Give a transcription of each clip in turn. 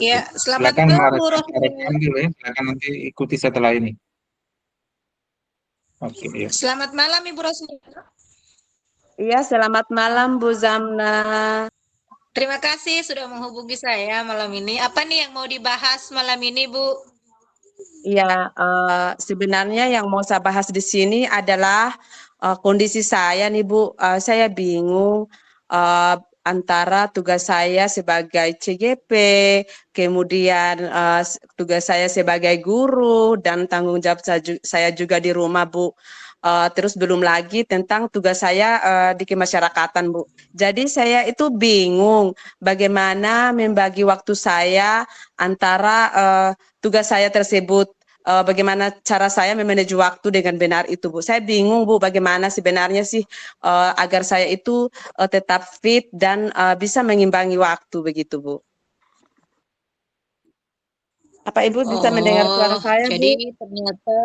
Ya, selamat Silakan malam Bu rekam Rosmina. dulu ya. Silakan nanti ikuti setelah ini. Oke, ya. Selamat malam Ibu Rosmina. Iya, selamat malam Bu Zamna. Terima kasih sudah menghubungi saya malam ini. Apa nih yang mau dibahas malam ini Bu? Iya, sebenarnya yang mau saya bahas di sini adalah kondisi saya nih Bu. Saya bingung antara tugas saya sebagai CGP, kemudian tugas saya sebagai guru dan tanggung jawab saya juga di rumah Bu. Terus belum lagi tentang tugas saya di kemasyarakatan Bu. Jadi saya itu bingung bagaimana membagi waktu saya antara tugas saya tersebut, bagaimana cara saya memanage waktu dengan benar itu Bu. Saya bingung Bu, bagaimana sebenarnya sih agar saya itu tetap fit dan bisa mengimbangi waktu begitu Bu. Apa Ibu bisa mendengar suara Oh, saya jadi Bu? ternyata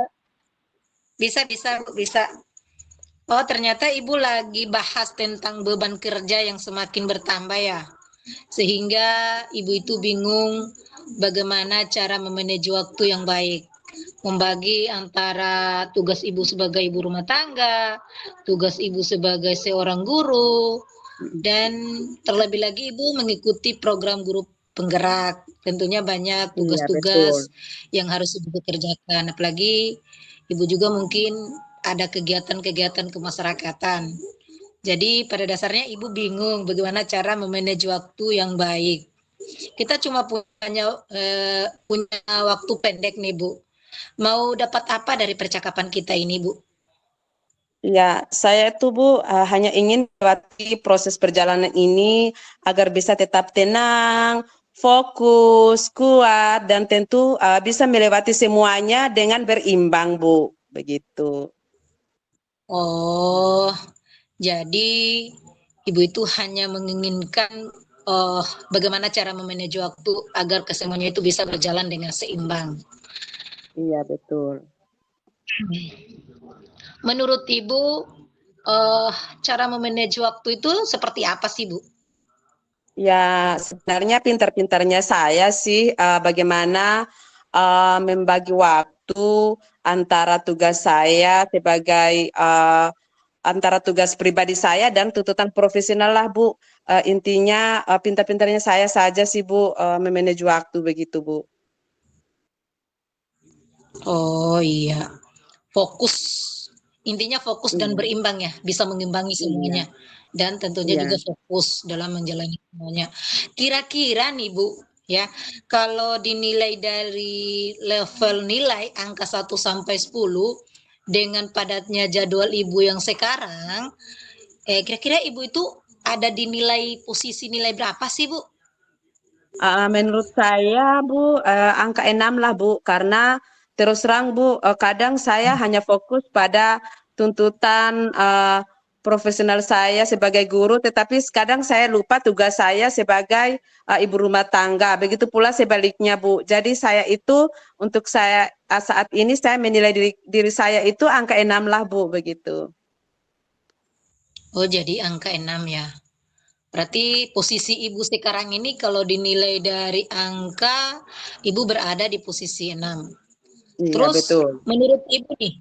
bisa Bu, bisa. Oh, ternyata Ibu lagi bahas tentang beban kerja yang semakin bertambah ya. Sehingga Ibu itu bingung bagaimana cara memanage waktu yang baik. Membagi antara tugas Ibu sebagai ibu rumah tangga, tugas Ibu sebagai seorang guru, dan terlebih lagi Ibu mengikuti program guru penggerak. Tentunya banyak Iya betul. tugas-tugas yang harus Ibu kerjakan. Apalagi Ibu juga mungkin ada kegiatan-kegiatan kemasyarakatan. Jadi pada dasarnya Ibu bingung bagaimana cara memanage waktu yang baik. Kita cuma punya waktu pendek nih Bu. Mau dapat apa dari percakapan kita ini Bu? Ya, saya itu Bu hanya ingin melewati proses perjalanan ini agar bisa tetap tenang, fokus, kuat, dan tentu bisa melewati semuanya dengan berimbang Bu. Begitu. Oh, jadi Ibu itu hanya menginginkan bagaimana cara memanage waktu agar kesemuanya itu bisa berjalan dengan seimbang. Iya betul. Menurut Ibu, cara memanage waktu itu seperti apa sih Bu? Ya, sebenarnya pintar-pintarnya saya sih bagaimana membagi waktu antara tugas saya sebagai antara tugas pribadi saya dan tuntutan profesional lah Bu. Intinya pintar-pintarnya saya saja sih Bu memanage waktu begitu Bu. Oh iya, fokus. Intinya fokus dan Iya, berimbang ya, bisa mengimbangi iya, semuanya. Dan tentunya iya. juga fokus dalam menjalani semuanya. Kira-kira nih Bu, ya, kalau dinilai dari level nilai angka 1 sampai 10 dengan padatnya jadwal Ibu yang sekarang, kira-kira Ibu itu ada di nilai posisi nilai berapa sih Bu? Menurut saya Bu angka 6 lah Bu, karena terus terang Bu kadang saya hanya fokus pada tuntutan profesional saya sebagai guru, tetapi kadang saya lupa tugas saya sebagai ibu rumah tangga. Begitu pula sebaliknya Bu. Jadi saya itu untuk saya saat ini saya menilai diri saya itu angka 6 lah Bu begitu. Oh, jadi angka 6 ya. Berarti posisi Ibu sekarang ini kalau dinilai dari angka, Ibu berada di posisi 6. Iya Terus betul. menurut Ibu nih,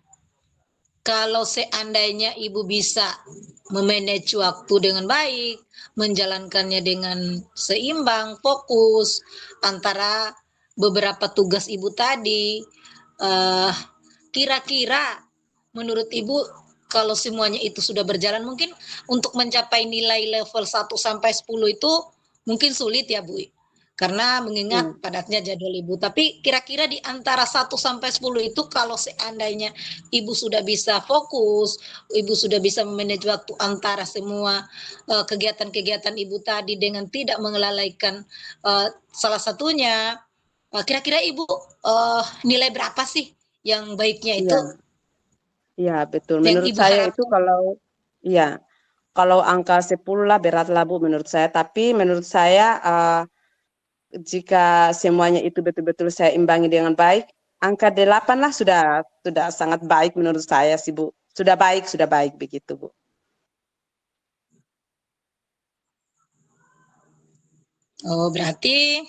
kalau seandainya Ibu bisa memanage waktu dengan baik, menjalankannya dengan seimbang, fokus antara beberapa tugas Ibu tadi, eh, kira-kira menurut Ibu kalau semuanya itu sudah berjalan mungkin untuk mencapai nilai level 1 sampai 10 itu mungkin sulit ya Bu. Karena Iya. mengingat padatnya jadwal Ibu. Tapi kira-kira di antara 1 sampai 10 itu kalau seandainya Ibu sudah bisa fokus, Ibu sudah bisa memanage waktu antara semua kegiatan-kegiatan Ibu tadi dengan tidak mengelalaikan salah satunya, kira-kira Ibu nilai berapa sih yang baiknya itu Iya. Iya, betul. yang Menurut Ibu saya itu harapkan? iya, kalau angka 10 lah beratlah Bu menurut saya. Tapi menurut saya jika semuanya itu betul-betul saya imbangi dengan baik, angka 8 lah sudah sangat baik menurut saya sih Bu. Sudah baik begitu Bu. Oh, berarti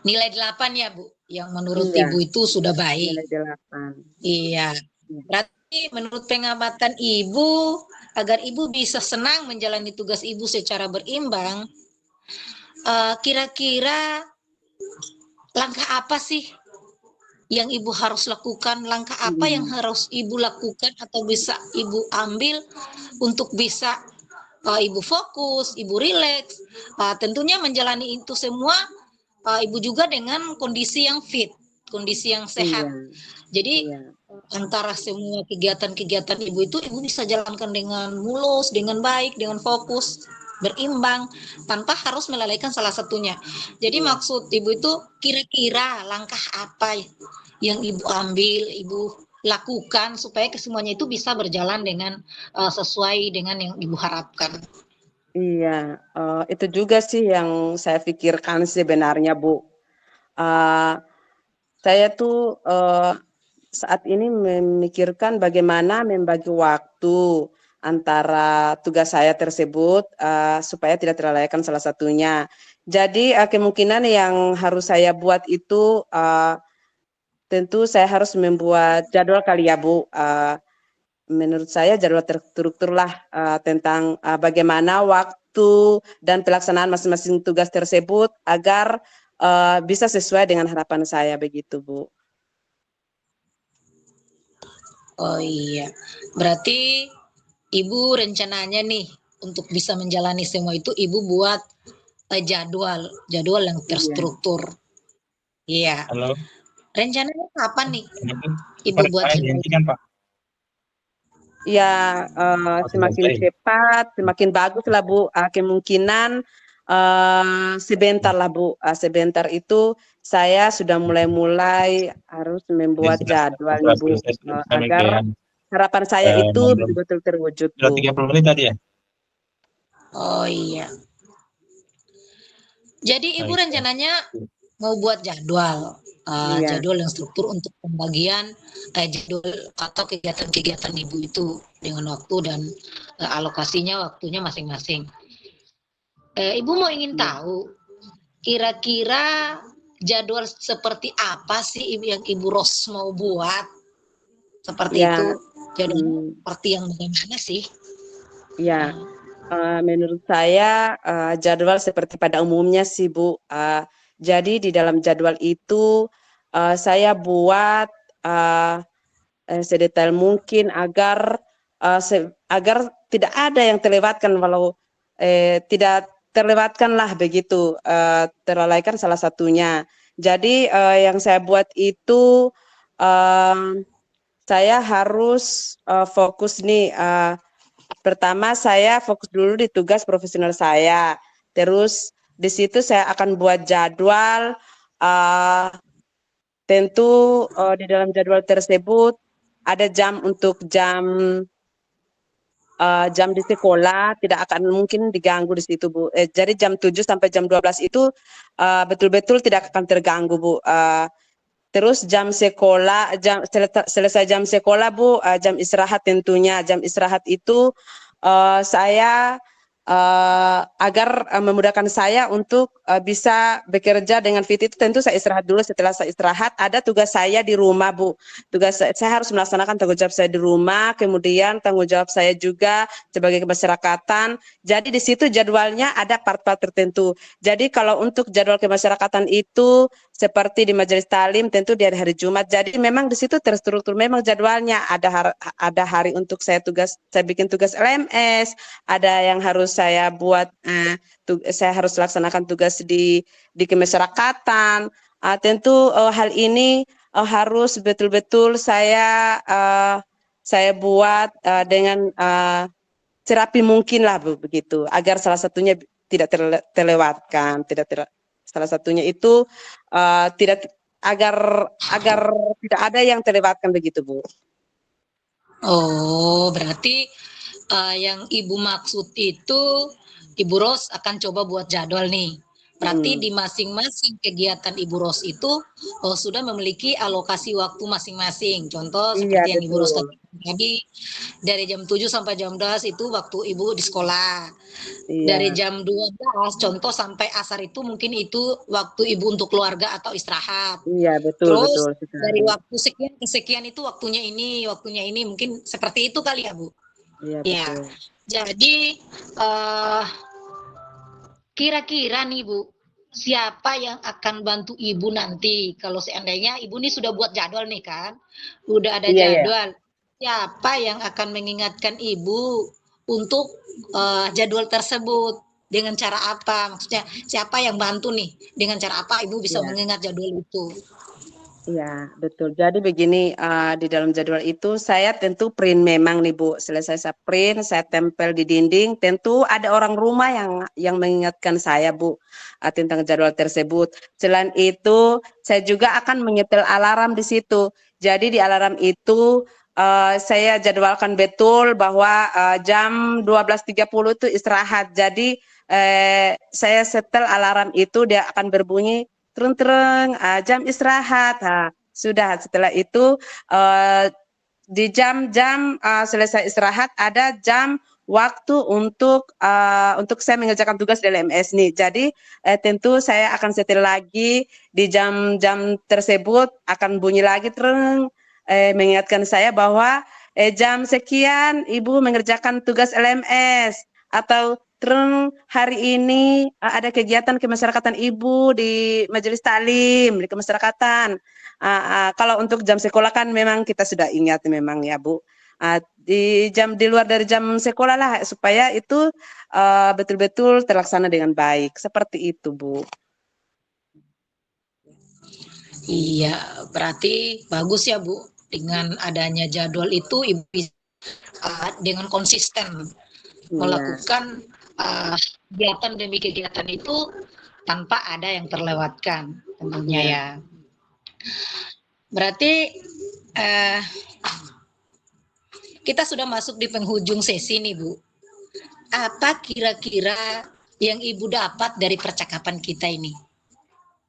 Nilai 8 ya Bu, yang menurut Iya, Ibu itu sudah baik. nilai 8. Iya. Iya. Berarti menurut pengamatan Ibu, agar Ibu bisa senang menjalani tugas Ibu secara berimbang, kira-kira langkah apa sih yang Ibu harus lakukan? Langkah apa yang Mhm. harus Ibu lakukan atau bisa Ibu ambil untuk bisa Ibu fokus, Ibu rileks, tentunya menjalani itu semua Ibu juga dengan kondisi yang fit, kondisi yang sehat. Iya, Jadi iya, antara semua kegiatan-kegiatan Ibu itu Ibu bisa jalankan dengan mulus, dengan baik, dengan fokus, berimbang tanpa harus melalaikan salah satunya. Jadi iya. maksud Ibu itu kira-kira langkah apa yang Ibu ambil, Ibu lakukan supaya kesemuanya itu bisa berjalan dengan sesuai dengan yang Ibu harapkan. Iya, itu juga sih yang saya pikirkan sebenarnya, Bu. Eee, saya tuh, saat ini memikirkan bagaimana membagi waktu antara tugas saya tersebut, supaya tidak terlalaikan salah satunya. Jadi, kemungkinan yang harus saya buat itu, tentu saya harus membuat jadwal kali ya, Bu. Menurut saya jadwal terstrukturlah, tentang, bagaimana waktu dan pelaksanaan masing-masing tugas tersebut agar, bisa sesuai dengan harapan saya, begitu, Bu. Oh iya, berarti Ibu rencananya nih untuk bisa menjalani semua itu Ibu buat jadwal, jadwal yang Iya. terstruktur. Iya. Halo, Rencananya kapan nih Pak, Ibu buat saya jadwal? dihentikan, Pak. Ya, Oh, sudah semakin selesai. cepat, semakin baguslah, Bu, kemungkinan, sebentarlah, Bu, sebentar itu saya sudah mulai-mulai harus Jadi membuat jadwal sudah nih, Bu, selesai agar sampai harapan saya itu ngobrol. betul-betul terwujud, Sudah Bu. 30 menit tadi ya? Oh iya. Jadi Ibu Baik, baik. rencananya mau buat jadwal, Iya, jadwal yang struktur untuk pembagian jadwal atau kegiatan-kegiatan Ibu itu dengan waktu dan alokasinya waktunya masing-masing. Ibu mau ingin iya, tahu kira-kira jadwal seperti apa sih yang Ibu Ros mau buat? Seperti iya, itu. Jadwalnya mmm, seperti yang bagaimana sih? iya. Nah, Menurut saya, jadwal seperti pada umumnya sih, Bu. Jadi di dalam jadwal itu, saya buat, eee sedetail mungkin agar, agar tidak ada yang terlewatkan walau, tidak terlewatkanlah begitu, terlalaikan salah satunya. Jadi, yang saya buat itu, mmm, saya harus, fokus nih, pertama saya fokus dulu di tugas profesional saya, terus di situ saya akan buat jadwal, eee, tentu, di dalam jadwal tersebut ada jam untuk jam di sekolah tidak akan mungkin diganggu di situ, Bu. Jadi jam 7 sampai jam 12 itu, betul-betul tidak akan terganggu, Bu. Terus jam sekolah, selesai jam sekolah, Bu, jam istirahat tentunya. Jam istirahat itu, saya, agar, memudahkan saya untuk, bisa bekerja dengan fit itu tentu saya istirahat dulu, setelah saya istirahat ada tugas saya di rumah, Bu. Saya harus melaksanakan tanggung jawab saya di rumah, kemudian tanggung jawab saya juga sebagai kemasyarakatan. Jadi di situ jadwalnya ada part-part tertentu. Jadi kalau untuk jadwal kemasyarakatan itu seperti di majelis taklim tentu di hari-hari Jumat. Jadi memang di situ terstruktur memang jadwalnya. Ada hari untuk saya bikin tugas LMS, ada yang harus saya buat, saya harus laksanakan tugas di kemasyarakatan. Tentu hal ini harus betul-betul saya buat dengan serapi mungkin lah, begitu, agar salah satunya tidak terlewatkan, salah satunya itu tidak agar agar tidak ada yang terlewatkan begitu, Bu. oh berarti yang Ibu maksud itu Ibu Ros akan coba buat jadwal nih. Berarti di Mhm. masing-masing kegiatan Ibu Ros itu sudah memiliki alokasi waktu masing-masing. Contoh Iya, seperti yang Ibu Ros betul. tadi Jadi dari jam 7 sampai jam 12 itu waktu Ibu di sekolah. Dari Iya, jam 12 contoh sampai asar itu mungkin itu waktu Ibu untuk keluarga atau istirahat. iya betul Terus betul dari sekali. waktu sekian ke sekian itu waktunya ini mungkin seperti itu kali ya, Bu? Iya Ya. betul. Jadi eh kira-kira nih Bu, siapa yang akan bantu Ibu nanti kalau seandainya Ibu nih sudah buat jadwal nih kan? Udah ada Iya ya. jadwal. Siapa yang akan mengingatkan Ibu untuk jadwal tersebut? Dengan cara apa? Maksudnya siapa yang bantu nih? Dengan cara apa Ibu bisa Iya. mengingat jadwal itu? Iya, betul. Jadi begini, di dalam jadwal itu saya tentu print memang nih Bu, selesai saya print, saya tempel di dinding, tentu ada orang rumah yang mengingatkan saya Bu, tentang jadwal tersebut. Selain itu, saya juga akan menyetel alarm di situ. Jadi di alarm itu, saya jadwalkan betul bahwa, jam 12.30 itu istirahat. Jadi, saya setel alarm itu dia akan berbunyi tereng-tereng, jam istirahat. Nah, sudah setelah itu di jam-jam selesai istirahat ada jam waktu untuk saya mengerjakan tugas di LMS nih. Jadi tentu saya akan setel lagi di jam-jam tersebut akan bunyi lagi tereng mengingatkan saya bahwa jam sekian Ibu mengerjakan tugas LMS atau terus hari ini ada kegiatan kemasyarakatan Ibu di Majelis Taklim di kemasyarakatan. Kalau untuk jam sekolah kan memang kita sudah ingat memang ya Bu. Di luar dari jam sekolah lah supaya itu betul-betul terlaksana dengan baik. Seperti itu Bu. Iya, berarti bagus ya Bu. Dengan adanya jadwal itu Ibu dengan konsisten Iya, melakukan kegiatan demi kegiatan itu tanpa ada yang terlewatkan tentunya iya. ya. Berarti eh, kita sudah masuk di penghujung sesi nih Bu. Apa kira-kira yang Ibu dapat dari percakapan kita ini?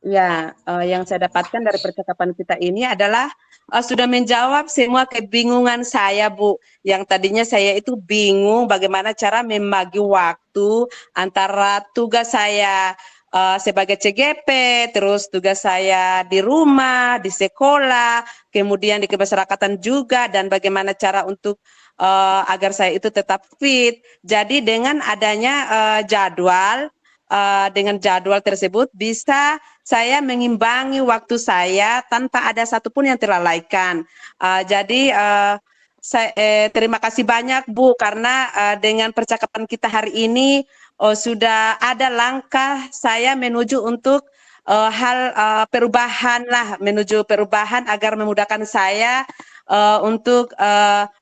Ya, yang saya dapatkan dari percakapan kita ini adalah sudah menjawab semua kebingungan saya, Bu. Yang tadinya saya itu bingung bagaimana cara membagi waktu antara tugas saya sebagai CGP, terus tugas saya di rumah, di sekolah, kemudian di kemasyarakatan juga, dan bagaimana cara untuk agar saya itu tetap fit. Jadi dengan adanya dengan jadwal tersebut bisa saya mengimbangi waktu saya tanpa ada satupun yang terlalaikan. Jadi terima kasih banyak Bu karena dengan percakapan kita hari ini sudah ada langkah saya menuju untuk perubahan lah, menuju perubahan agar memudahkan saya untuk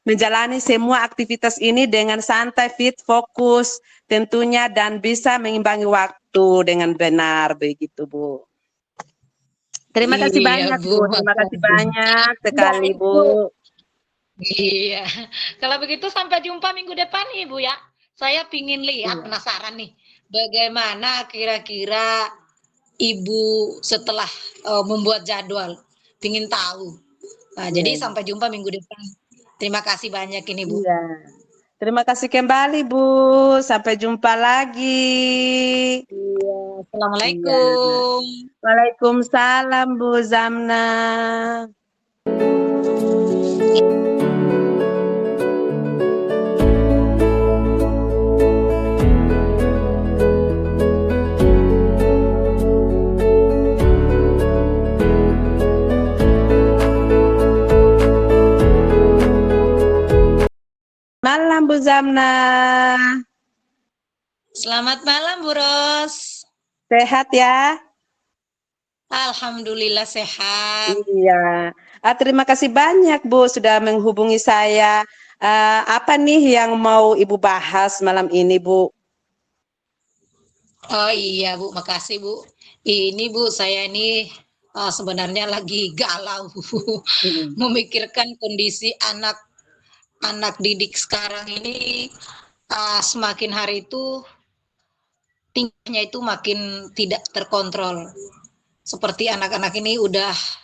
menjalani semua aktivitas ini dengan santai, fit, fokus tentunya dan bisa mengimbangi waktu dengan benar begitu Bu. Terima kasih Iya banyak Bu, Bu, terima kasih makasih. banyak sekali Baik Bu. Bu. Iya. Kalau begitu sampai jumpa minggu depan Ibu ya. Saya pingin lihat, Iya. penasaran nih, bagaimana kira-kira Ibu setelah membuat jadwal. Pingin tahu. Nah, Iya, jadi iya. sampai jumpa minggu depan. Terima kasih banyak ini Bu. Iya. Terima kasih kembali Bu. Sampai jumpa lagi. Iya, Iya. assalamualaikum. Waalaikumsalam Bu Zamna. Malam Bu Zamna. Selamat malam Bu Ros. Sehat ya? Alhamdulillah sehat. Iya. Terima kasih banyak Bu sudah menghubungi saya. Apa nih yang mau Ibu bahas malam ini Bu? Oh iya Bu, makasih Bu. Ini Bu, saya ini sebenarnya lagi galau Mm. memikirkan kondisi anak didik sekarang ini semakin hari itu tingkahnya itu makin tidak terkontrol. seperti anak-anak ini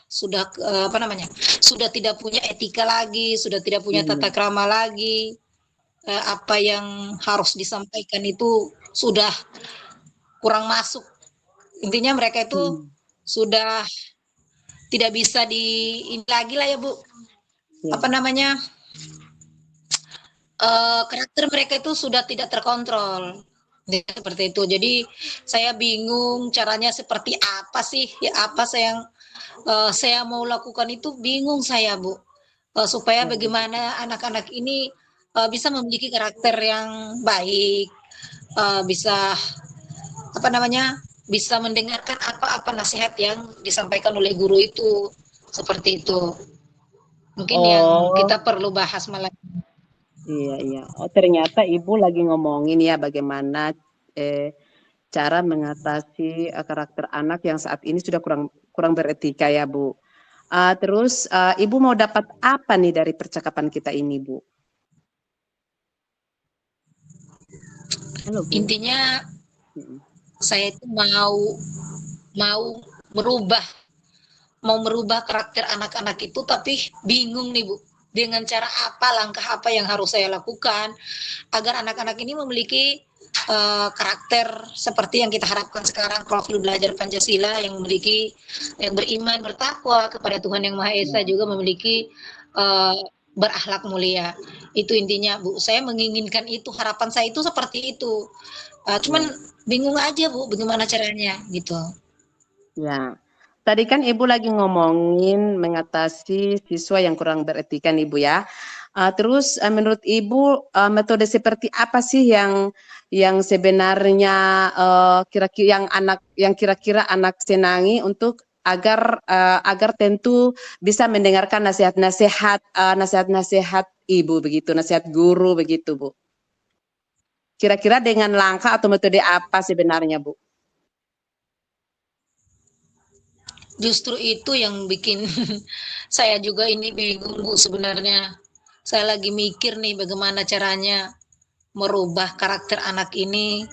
sudah apa namanya, sudah tidak punya etika lagi, sudah tidak punya tata Iya. krama lagi. Apa yang harus disampaikan itu sudah kurang masuk. Intinya mereka itu Hmm. sudah tidak bisa ini lagi lah ya Bu. Ya. Apa namanya? Karakter mereka itu sudah tidak terkontrol. Seperti itu. Jadi saya bingung caranya seperti apa sih? Ya apa saya mau lakukan itu bingung saya Bu. Supaya Ya. bagaimana anak-anak ini bisa memiliki karakter yang baik, bisa apa namanya, bisa mendengarkan apa-apa nasihat yang disampaikan oleh guru itu, seperti itu. Mungkin yang Oh, kita perlu bahas malam. iya, iya. Oh, ternyata Ibu lagi ngomongin ya bagaimana eh, cara mengatasi karakter anak yang saat ini sudah kurang kurang beretika ya, Bu. Terus Ibu mau dapat apa nih dari percakapan kita ini, Bu? Halo, Bu. Intinya Mm. saya itu mau merubah karakter anak-anak itu, tapi bingung nih Bu, dengan cara apa, langkah apa yang harus saya lakukan agar anak-anak ini memiliki karakter seperti yang kita harapkan sekarang, profil belajar Pancasila yang beriman, bertakwa kepada Tuhan Yang Maha Esa, Ya. juga memiliki uh, berakhlak mulia. Itu intinya Bu, saya menginginkan itu, harapan saya itu seperti itu. Cuman Ya. bingung aja Bu, bagaimana caranya gitu. Ya. Tadi kan Ibu lagi ngomongin mengatasi siswa yang kurang beretika nih, Bu ya. Terus menurut Ibu metode seperti apa sih yang sebenarnya kira-kira yang kira-kira anak senangi untuk agar tentu bisa mendengarkan nasihat-nasihat nasihat-nasihat Ibu begitu, nasihat guru begitu, Bu. Kira-kira dengan langkah atau metode apa sebenarnya, Bu? Justru itu yang bikin saya juga ini bingung Bu sebenarnya. Saya lagi mikir nih bagaimana caranya merubah karakter anak ini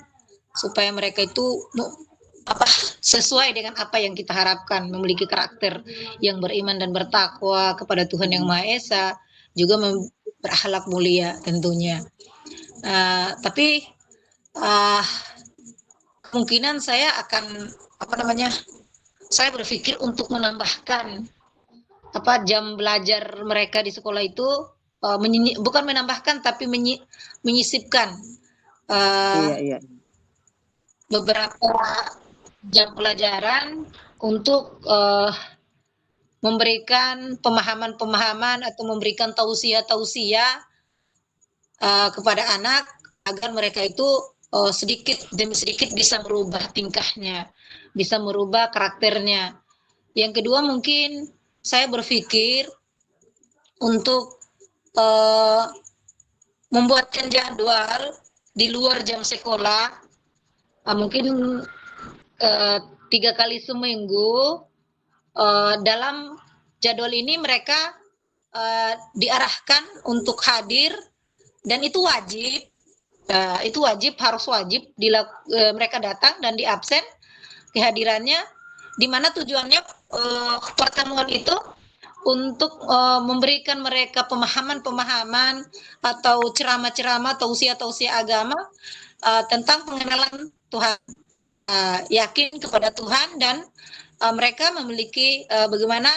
supaya mereka itu apa sesuai dengan apa yang kita harapkan, memiliki karakter yang beriman dan bertakwa kepada Tuhan Yang Maha Esa, juga berakhlak mulia tentunya. Tapi uh, kemungkinan saya akan apa namanya? Saya berpikir untuk menambahkan jam belajar mereka di sekolah itu bukan menambahkan tapi menyisipkan Iya, uh, iya. beberapa jam pelajaran untuk memberikan pemahaman-pemahaman atau memberikan tausiah-tausiah kepada anak agar mereka itu sedikit demi sedikit bisa merubah tingkahnya, bisa merubah karakternya. Yang kedua mungkin saya berpikir untuk uh, membuatkan jadwal di luar jam sekolah, mungkin 3 kali seminggu. Dalam jadwal ini mereka diarahkan untuk hadir, dan itu wajib harus wajib mereka datang dan di absen kehadirannya, di mana tujuannya pertemuan itu untuk memberikan mereka pemahaman-pemahaman atau ceramah-ceramah, tausiah-tausiah agama tentang pengenalan Tuhan, yakin kepada Tuhan, dan mereka memiliki bagaimana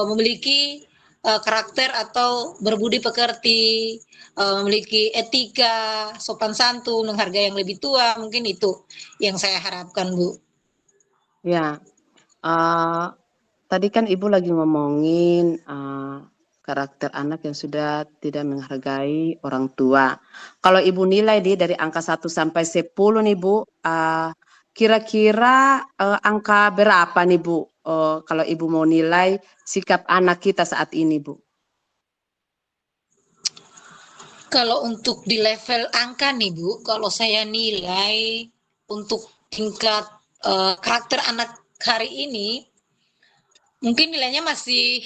memiliki karakter atau berbudi pekerti, memiliki etika, sopan santun, menghargai yang lebih tua. Mungkin itu yang saya harapkan, Bu. Ya, tadi kan Ibu lagi ngomongin karakter anak yang sudah tidak menghargai orang tua. Kalau Ibu nilai dari angka 1 sampai 10 nih Bu, kira-kira angka berapa nih Bu? Kalau Ibu mau nilai sikap anak kita saat ini, Bu? Kalau untuk di level angka nih Bu, kalau saya nilai untuk tingkat karakter anak hari ini, mungkin nilainya masih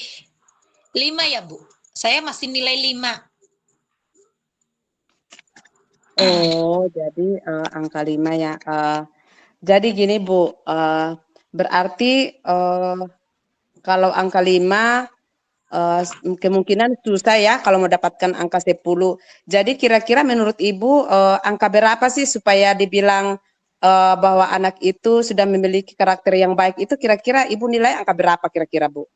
5 ya Bu. Saya masih nilai 5. Oh, jadi angka 5 ya. Jadi gini Bu, Berarti kalau angka 5 kemungkinan susah ya kalau mendapatkan angka 10. Jadi kira-kira menurut Ibu angka berapa sih supaya dibilang bahwa anak itu sudah memiliki karakter yang baik itu kira-kira Ibu nilai angka berapa kira-kira Bu?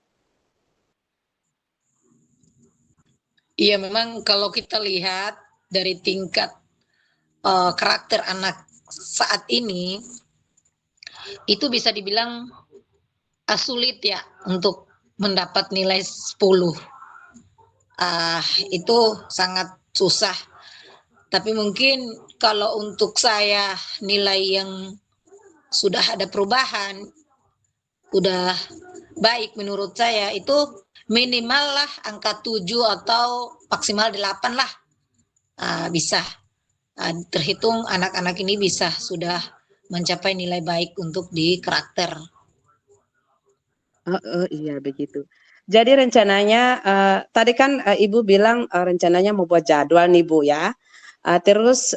Iya, memang kalau kita lihat dari tingkat karakter anak saat ini, itu bisa dibilang sulit ya untuk mendapat nilai 10. Itu sangat susah. Tapi mungkin kalau untuk saya nilai yang sudah ada perubahan, udah baik menurut saya itu minimal lah angka 7 atau maksimal 8 lah. Bisa terhitung anak-anak ini bisa sudah mencapai nilai baik untuk di karakter. Iya begitu. Jadi rencananya tadi kan Ibu bilang rencananya mau buat jadwal nih Bu ya. Terus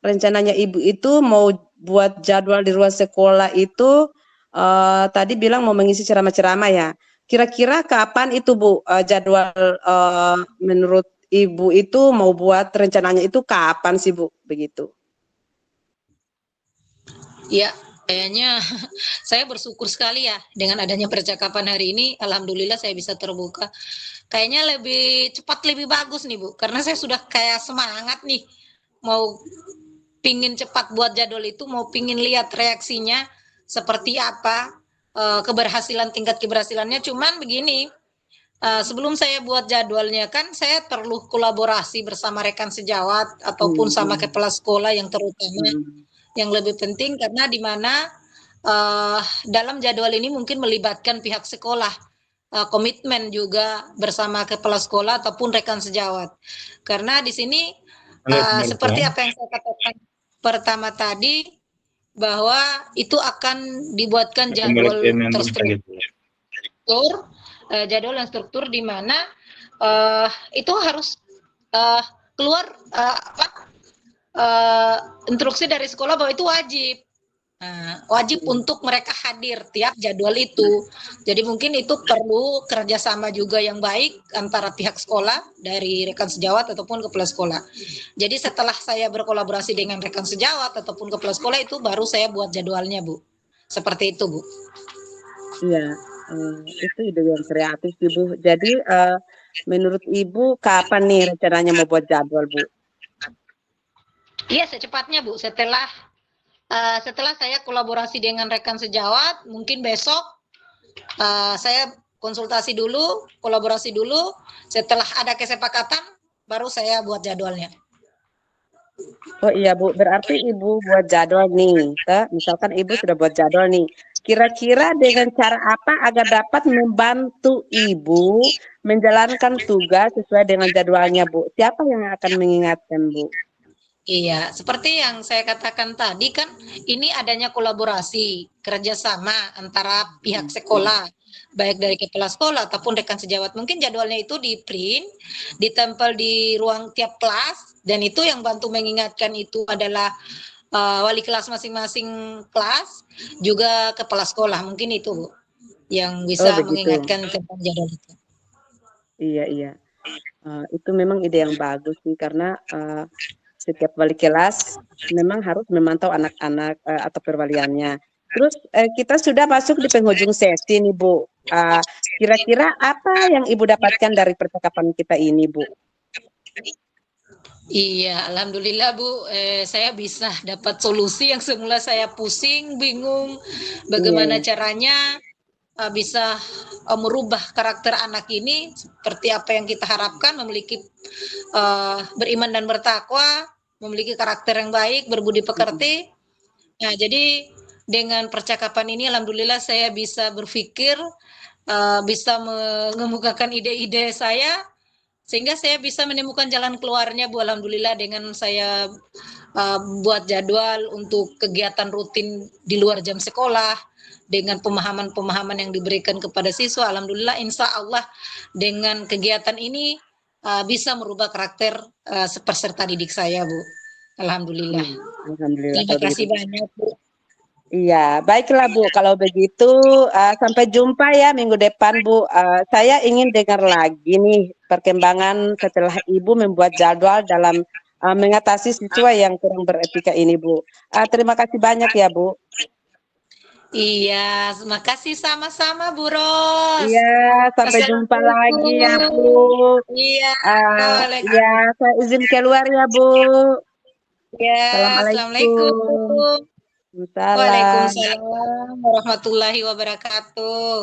rencananya Ibu itu mau buat jadwal di ruang sekolah itu tadi bilang mau mengisi ceramah-ceramah ya. Kira-kira kapan itu Bu jadwal menurut Ibu itu mau buat rencananya itu kapan sih Bu begitu? Ya, kayaknya saya bersyukur sekali ya dengan adanya percakapan hari ini. Alhamdulillah saya bisa terbuka. Kayaknya lebih cepat lebih bagus nih Bu, karena saya sudah kayak semangat nih mau pingin cepat buat jadwal itu, mau pingin lihat reaksinya seperti apa, keberhasilan tingkat keberhasilannya. Cuman begini, sebelum saya buat jadwalnya kan saya perlu kolaborasi bersama rekan sejawat ataupun sama Hmm, kepala sekolah yang terutama hmm, yang lebih penting karena di mana dalam jadwal ini mungkin melibatkan pihak sekolah, komitmen juga bersama kepala sekolah ataupun rekan sejawat. Karena di sini seperti apa yang saya katakan pertama tadi bahwa itu akan dibuatkan jadwal terstruktur, jadwal yang struktur di mana itu harus keluar instruksi dari sekolah bahwa itu wajib. Wajib untuk mereka hadir tiap jadwal itu. Jadi mungkin itu perlu kerjasama juga yang baik antara pihak sekolah dari rekan sejawat ataupun kepala sekolah. Jadi setelah saya berkolaborasi dengan rekan sejawat ataupun kepala sekolah itu baru saya buat jadwalnya Bu. Seperti itu Bu. Iya, itu ide yang kreatif sih, Bu. Jadi, menurut Ibu kapan nih rencananya mau buat jadwal, Bu? Iya secepatnya Bu. Setelah saya kolaborasi dengan rekan sejawat, mungkin besok saya konsultasi dulu, kolaborasi dulu. Setelah ada kesepakatan, baru saya buat jadwalnya. Oh iya, Bu, berarti Ibu buat jadwal nih, misalkan Ibu sudah buat jadwal nih. Kira-kira dengan cara apa agar dapat membantu Ibu menjalankan tugas sesuai dengan jadwalnya, Bu? Siapa yang akan mengingatkan, Bu? Iya, seperti yang saya katakan tadi kan, ini adanya kolaborasi, kerjasama antara pihak sekolah, baik dari kepala sekolah ataupun rekan sejawat. Mungkin jadwalnya itu di print, ditempel di ruang tiap kelas, dan itu yang bantu mengingatkan itu adalah wali kelas masing-masing kelas, juga kepala sekolah. Mungkin itu Bu, yang Oh bisa begitu. mengingatkan tentang jadwal itu. Iya iya. Itu memang ide yang bagus sih karena, setiap wali kelas memang harus memantau anak-anak, atau perwaliannya. Terus, kita sudah masuk di penghujung sesi nih, Bu. Kira-kira apa yang Ibu dapatkan dari percakapan kita ini, Bu? Iya, alhamdulillah Bu, saya bisa dapat solusi yang semula saya pusing, bingung Iya bagaimana iya. caranya bisa merubah karakter anak ini seperti apa yang kita harapkan, memiliki beriman dan bertakwa, memiliki karakter yang baik, berbudi Mhm. pekerti. Nah, jadi dengan percakapan ini alhamdulillah saya bisa berpikir, bisa mengemukakan ide-ide saya sehingga saya bisa menemukan jalan keluarnya Bu, alhamdulillah dengan saya buat jadwal untuk kegiatan rutin di luar jam sekolah dengan pemahaman-pemahaman yang diberikan kepada siswa. Alhamdulillah insya Allah dengan kegiatan ini bisa merubah karakter peserta didik saya Bu. Alhamdulillah. Alhamdulillah Terima kalau begitu. kasih banyak Bu. Iya, baiklah Bu. Kalau begitu, sampai jumpa ya minggu depan Bu. Saya ingin dengar lagi nih perkembangan setelah Ibu membuat jadwal dalam mengatasi siswa yang kurang beretika ini Bu. Terima kasih banyak ya Bu. Iya, makasih sama-sama Bu Ros. Iya, sampai jumpa lagi ya Bu. Assalamualaikum. Iya, Ya, saya izin keluar ya Bu. ya, Assalamualaikum. Assalamualaikum. Salam. Waalaikumsalam warahmatullahi wabarakatuh.